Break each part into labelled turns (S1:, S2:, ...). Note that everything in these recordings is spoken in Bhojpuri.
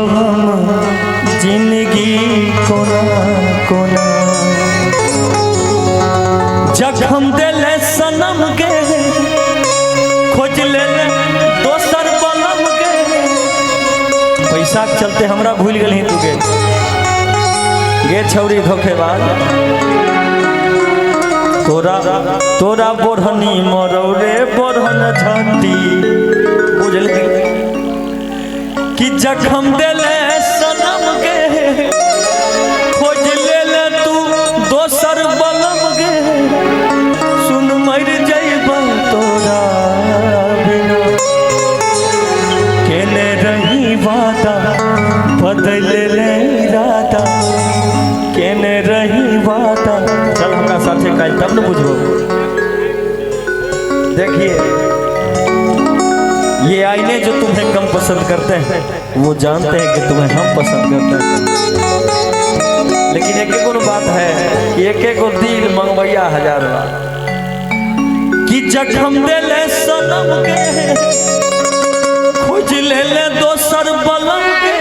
S1: हम जिंदगी कोना कोना जखम दिले सनम के खोज ले दोसर बलम के पैसा के चलते हमरा भूल गई तू गे छौरी धोखेबाज तोरा बोढ़नी मरौरे बोढ़न झटी बुझल कि जखम दिले सनम के खोज ले तू दोसर बलम के सुन मर जइबा तोरा बिना केने रही वादा बदल ले इरादा केने रही वादा चल हमरा साथे काल तब न बुझबो। देखिए ये आईने जो तुम्हें कम पसंद करते हैं वो जानते हैं कि तुम्हें हम पसंद करते हैं, लेकिन एक एक बात है कि एक एक दिल मंगवैया हजार बार कि जखम दिले सनम के खोज ले दोसर बलम के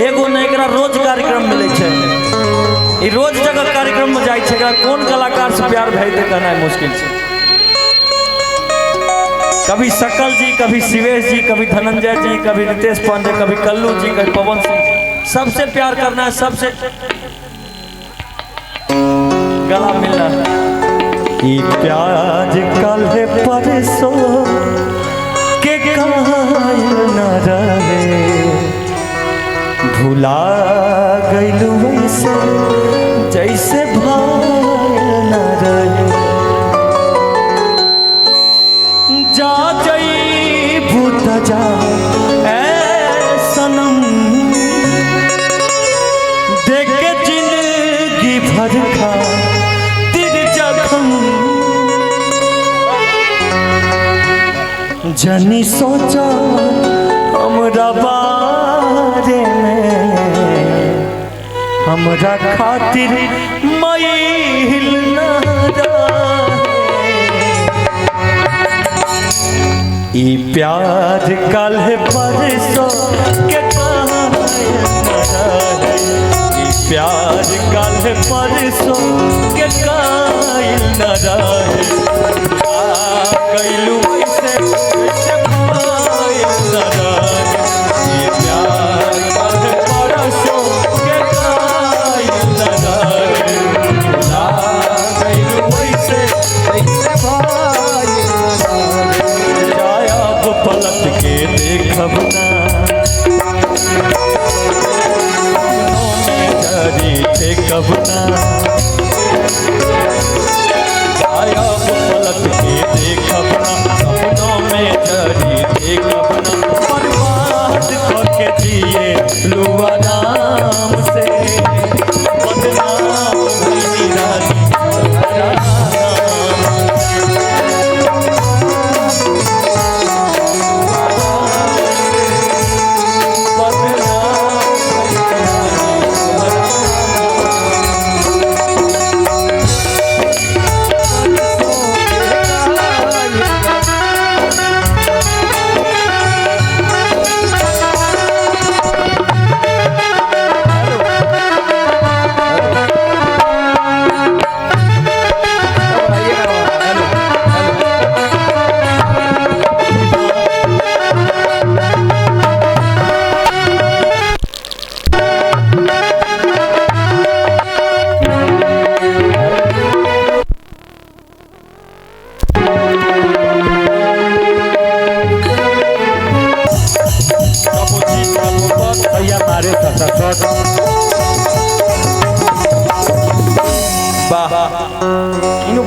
S1: एगो नहीं एकरा रोज कार्यक्रम मिले छे रोज जगह कार्यक्रम में जाए छे कौन कलाकार से प्यार भेज दे कहना मुश्किल है। कभी सकल जी कभी शिवेश जी कभी धनंजय जी कभी रितेश पांडे कभी कल्लू जी कभी पवन सिंह सबसे प्यार करना है सबसे गला मिलना है। प्याज कल परसों के कायल न रहे भुला गइलू वैसे जैसे भाई न रहे जा जई भूत जा ए सनम देख के जिंदगी भर खा तेरे जख्म जनी सोचा हमरा बारे में हमरा खातिर मैल न ई प्यार कल परसों के प्यार कल परसों के कायल न रहे कैलू ऐसे कायल न रहे प्यार कल परसों के कायल न रहे कैलू ऐसे पलट के देखब ना थे कब ना आया पलट के देखब ना सपनों में जरी देखब ना बर्बाद करके दिए लुआ नाम से बदनाम भइली रानी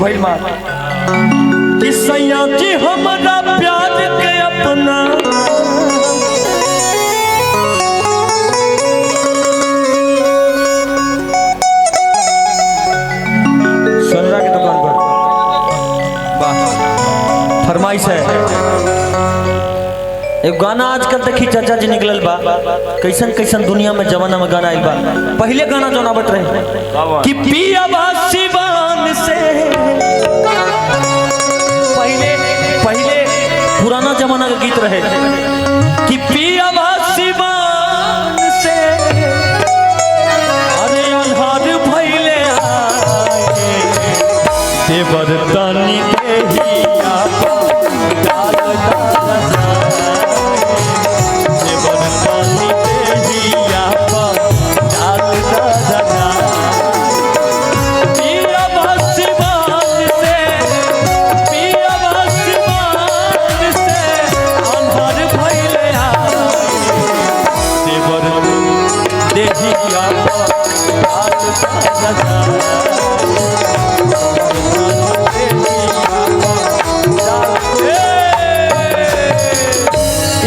S1: भइल मार कि सैया जी हमरा प्यार के अपना सोनरा के दुकान पर वाह फरमाइश है एक गाना आजकल देखी चाचा जी निकलल बा कैसन कैसन दुनिया में जमाना में गाना आइल बा। पहले गाना जो आवत रहे कि पिया सिवान से पहले पुराना जमाना का गीत रहे कि पिया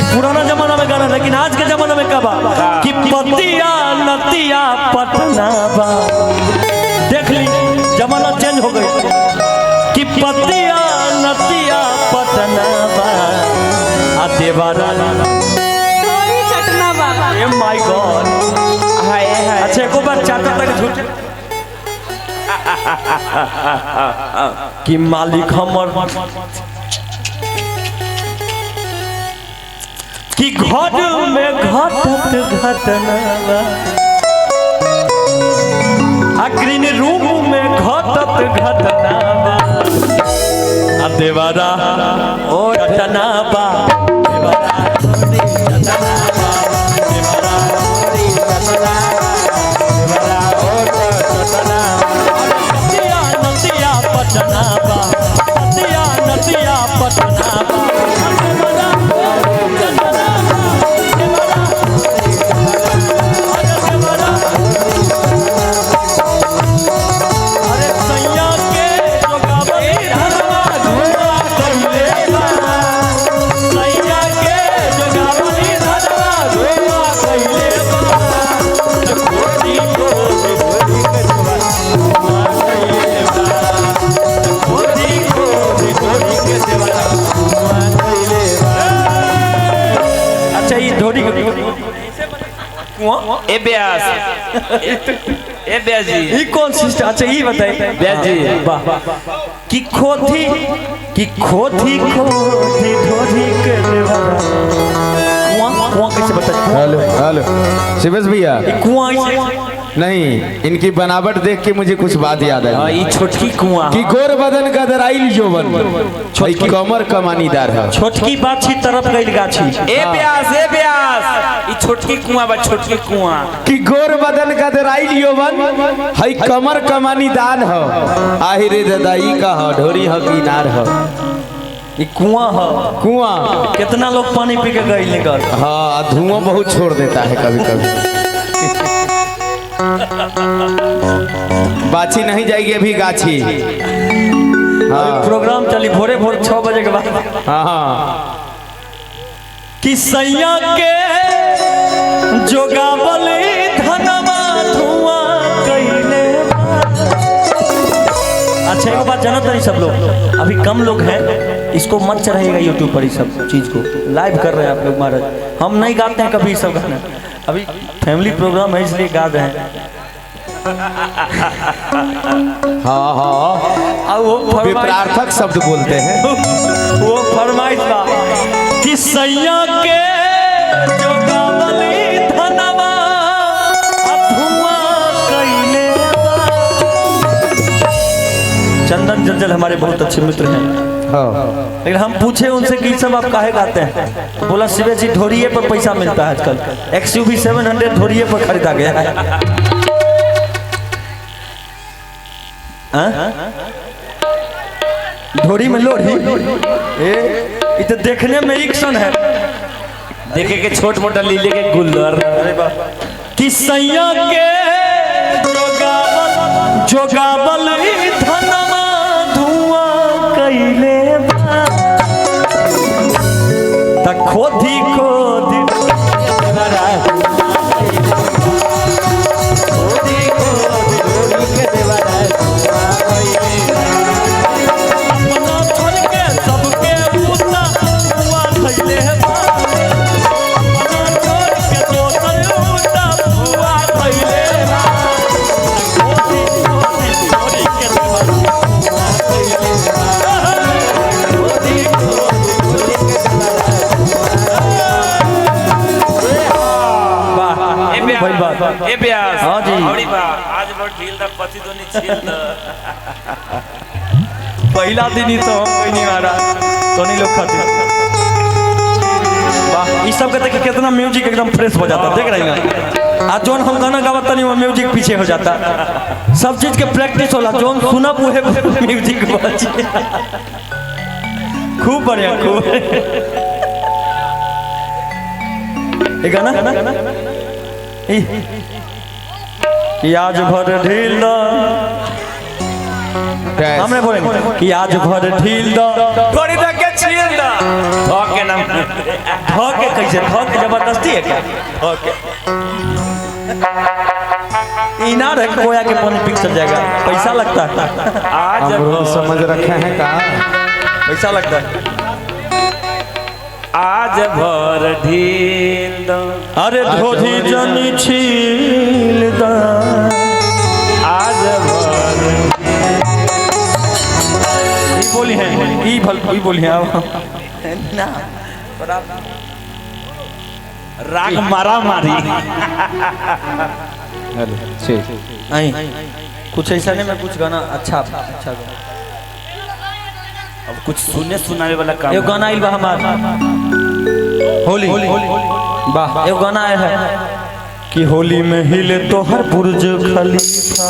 S1: पुराना जमाना में गाना, लेकिन आज के जमाना में कब कि पतिया नतिया पटना बा। देख ली जमाना चेंज हो गई कि पतिया नतिया पटना बा आ देवारा चटना बा। ए माय गॉड, अच्छा एको बार चाटा तक झूठ कि मालिक हमर कि घर में घटत घटना ग्रीन रूम में घटत घटना आ देवारा ओ घटना बा
S2: ए ब्यास जी,
S1: ये कौन सिस्टम? अच्छा ये बताइए
S2: ब्यास जी
S1: कि खोथी खोथी ढोरी के देवारा कुआं कैसे बताइए?
S3: हेलो हेलो शिवेश भैया,
S1: कुआं
S3: नहीं, इनकी बनावट देख के मुझे कुछ बात याद आई।
S2: ये छोटकी कुआं
S3: कि गोर बदन का दराइल जोबन, छोटकी कमर कमानीदार है,
S1: छोटकी बाछी तरफ गई गाछी।
S2: ए ब्यास ये छोटकी कुआं बा, छोटकी कुआं
S3: कि गोर बदन का दराइल जोबन हई कमर कमानीदार है। आहिरे दादाई का है, ढोरी है किनार है,
S1: ये कुआं है।
S3: कुआं
S1: कितना लोग पानी पी के गए निकल।
S3: हाँ, धुआं बहुत छोड़ देता है कभी कभी। बाछी नहीं जाएगी अभी गाछी। हाँ।
S1: प्रोग्राम चली भोरे 6 बजे के बाद।
S3: हाँ
S1: कि सैया के जोगावल धनवा धुआं कइले। अच्छा एक बात जानत नहीं सब लोग, अभी कम लोग हैं, इसको मत चढ़ाइएगा यूट्यूब पर, इस सब चीज को लाइव कर रहे हैं आप लोग महाराज। हम नहीं गाते हैं कभी सब गाना, अभी फैमिली प्रोग्राम है इसलिए गा रहे हैं।
S3: हाँ हाँ,
S1: वो
S3: विपरार्थक शब्द बोलते हैं।
S1: वो फरमाइश था कि सैया के जोगावल धनवा धुआं कइले। चंदन जंजल हमारे बहुत अच्छे मित्र हैं।
S3: हाँ।
S1: लेकिन हम पूछे उनसे कि सब आप काहे गाते हैं, तो बोला शिवेश जी ढोरिये पर पैसा मिलता है आजकल। XUV 700 ढोरिये पर खरीदा गया है। ढोरी में लोढ़ी ये तो देखने में एक्शन है,
S2: देखे के छोट मोटा लीले के गुल्लर।
S1: कि सैया के जोगावल धनवा धुआं कइले त खोदी खोदी
S2: ए ब्यास,
S1: हाँ जी,
S2: आज बहुत ढील दा पति दोनी छील दा।
S1: पहला दिन ही तो हम कोई नहीं मारा, तो नहीं लोग खाते। वाह, इस सब के देख कितना म्यूजिक एकदम फ्रेश हो जाता, देख रहे हैं। आज जोन हम गाना गावत नहीं वो म्यूजिक पीछे हो जाता। सब चीज के प्रैक्टिस होला, जोन सुना पूरे म्यूजिक बजे। खूब बढ़िया, खूब ये गाना कि आज भर ढील दो, हमने बोलेंगे कि आज भर ढील दो,
S2: थोड़ी तक के छील दा धोक के नाम
S1: धो के कैसे धो के जबरदस्ती है क्या?
S2: ओके
S1: इनार है कोया के पानी पिक चल जाएगा, पैसा लगता है,
S2: आज
S3: अमरूद समझ रखे हैं का
S1: पैसा लगता है।
S2: आज भर ढील दो
S1: अरे धोधी जनी छील दा,
S2: आज भर
S1: ई बोली है ई बोली है ना
S2: राग मारा मारी
S1: नहीं कुछ ऐसा नहीं, मैं कुछ गाना अच्छा अच्छा
S2: अब कुछ सुने सुनावे वाला काम
S1: ये गाना आइल बा हमार होली वाह, ये गाना आया है कि होली में हिले तो हर बुर्ज खलीफा,